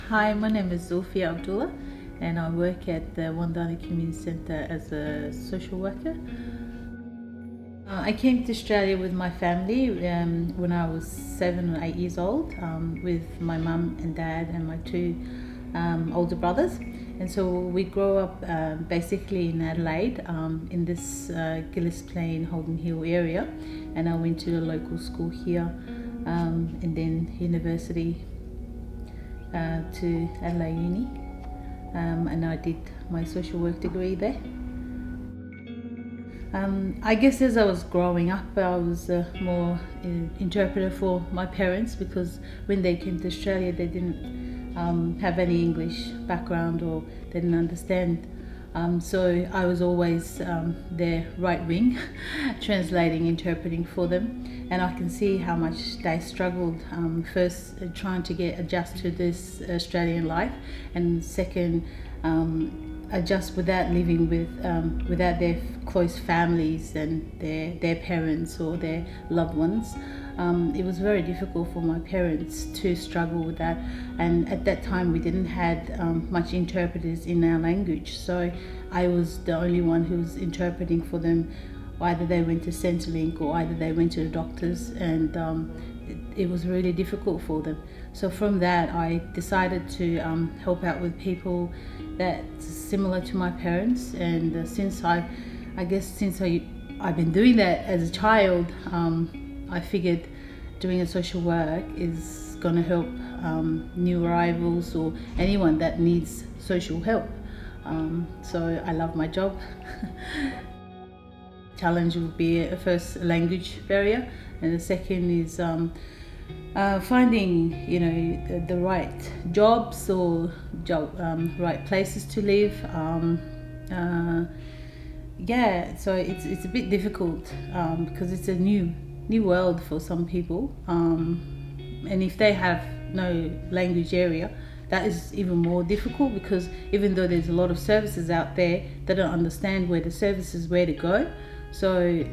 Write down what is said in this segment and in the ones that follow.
Hi, my name is Zulfiya and I work at the Wandana Community Centre as a social worker. I came to Australia with my family when I was 7 or 8 years old with my mum and dad and my two older brothers. And so we grew up basically in Adelaide in this Gillis Plain, Holden Hill area, and I went to the local school here and then university to Adelaide Uni, and I did my social work degree there. I guess as I was growing up, I was more interpreter for my parents, because when they came to Australia they didn't have any English background, or they didn't understand. So I was always their right wing, translating, interpreting for them. And I can see how much they struggled, first trying to adjust to this Australian life, and second, adjust without living without their close families and their parents or their loved ones. It was very difficult for my parents to struggle with that, and at that time we didn't had much interpreters in our language, so I was the only one who was interpreting for them. Either they went to Centrelink or either they went to the doctors, and it was really difficult for them. So from that I decided to help out with people that's similar to my parents, and since I've been doing that as a child, I figured doing a social work is going to help new arrivals or anyone that needs social help. So I love my job. Challenge would be a first language barrier, and the second is finding the right jobs or right places to live. So it's a bit difficult because it's a new world for some people, and if they have no language area, that is even more difficult, because even though there's a lot of services out there, they don't understand where to go. So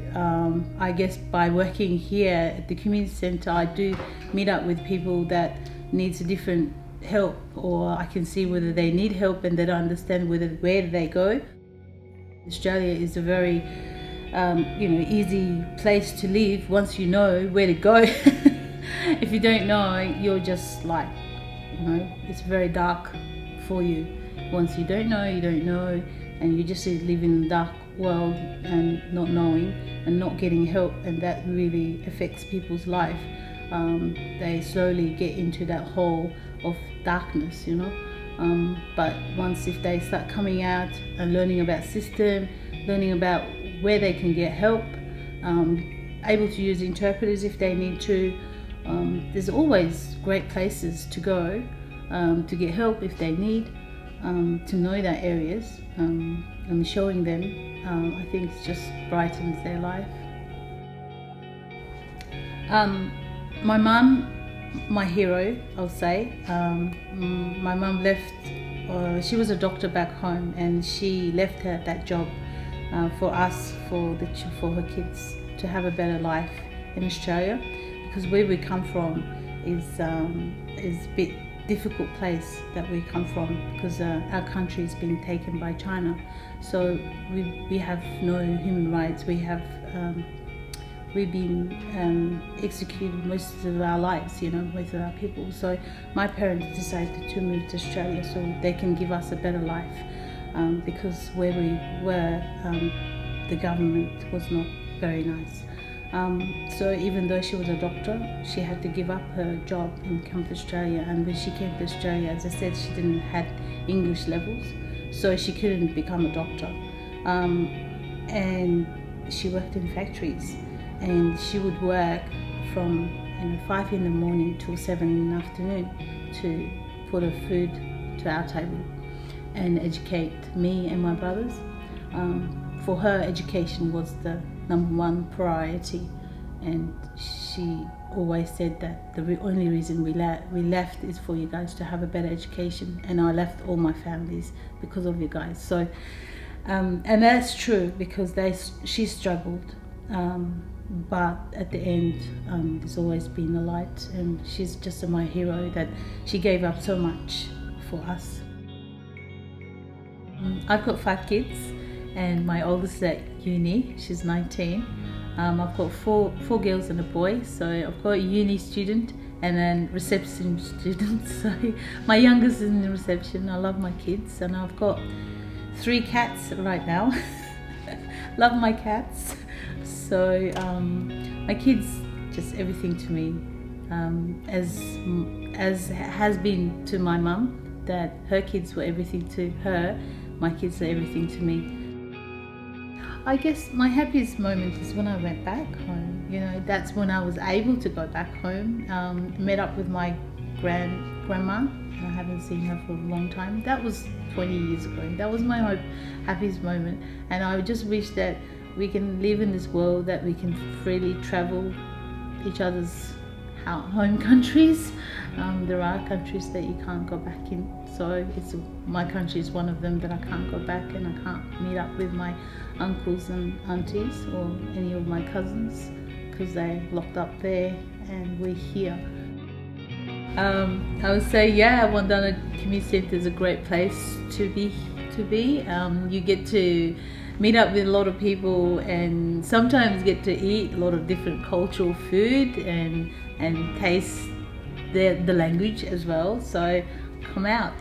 I guess by working here at the community centre, I do meet up with people that needs a different help, or I can see whether they need help and they don't understand where do they go. Australia is a very easy place to live once you know where to go. If you don't know, you're just like, it's very dark for you. Once you don't know, and you just live in the dark world and not knowing and not getting help, and that really affects people's life. They slowly get into that hole of darkness, but once if they start coming out and learning about system, learning about where they can get help, able to use interpreters if they need to, there's always great places to go to get help if they need, to know that areas, and showing them, I think it just brightens their life. My mum, my hero, I'll say. My mum left, she was a doctor back home, and she left that job for us, for her kids to have a better life in Australia, because where we come from is a bit difficult place that we come from, because our country is being taken by China, so we have no human rights. We've been executed most of our lives, with our people. So my parents decided to move to Australia so they can give us a better life, because where we were, the government was not very nice. So even though she was a doctor, she had to give up her job and come to Australia. And when she came to Australia, as I said, she didn't have English levels, so she couldn't become a doctor. And she worked in factories, and she would work from 5 in the morning till 7 in the afternoon to put her food to our table and educate me and my brothers. For her, education was the number one priority, and she always said that the only reason we left is for you guys to have a better education, and I left all my families because of you guys. So and that's true, because she struggled, but at the end, there's always been a light, and she's just my hero, that she gave up so much for us. I've got 5 kids, and my oldest is at uni. She's 19. I've got four girls and a boy. So I've got a uni student and then reception student. So my youngest is in the reception. I love my kids, and I've got 3 cats right now. Love my cats. So my kids just everything to me, as has been to my mum, that her kids were everything to her. My kids are everything to me. I guess my happiest moment is when I went back home. You know, that's when I was able to go back home. Met up with my grandma, and I haven't seen her for a long time. That was 20 years ago. That was my happiest moment, and I just wish that we can live in this world that we can freely travel each other's home countries. There are countries that you can't go back in, so my country is one of them that I can't go back, and I can't meet up with my uncles and aunties or any of my cousins because they're locked up there and we're here. I would say, Wandana Community Centre is a great place to be. You get to meet up with a lot of people and sometimes get to eat a lot of different cultural food and taste the language as well. So come out.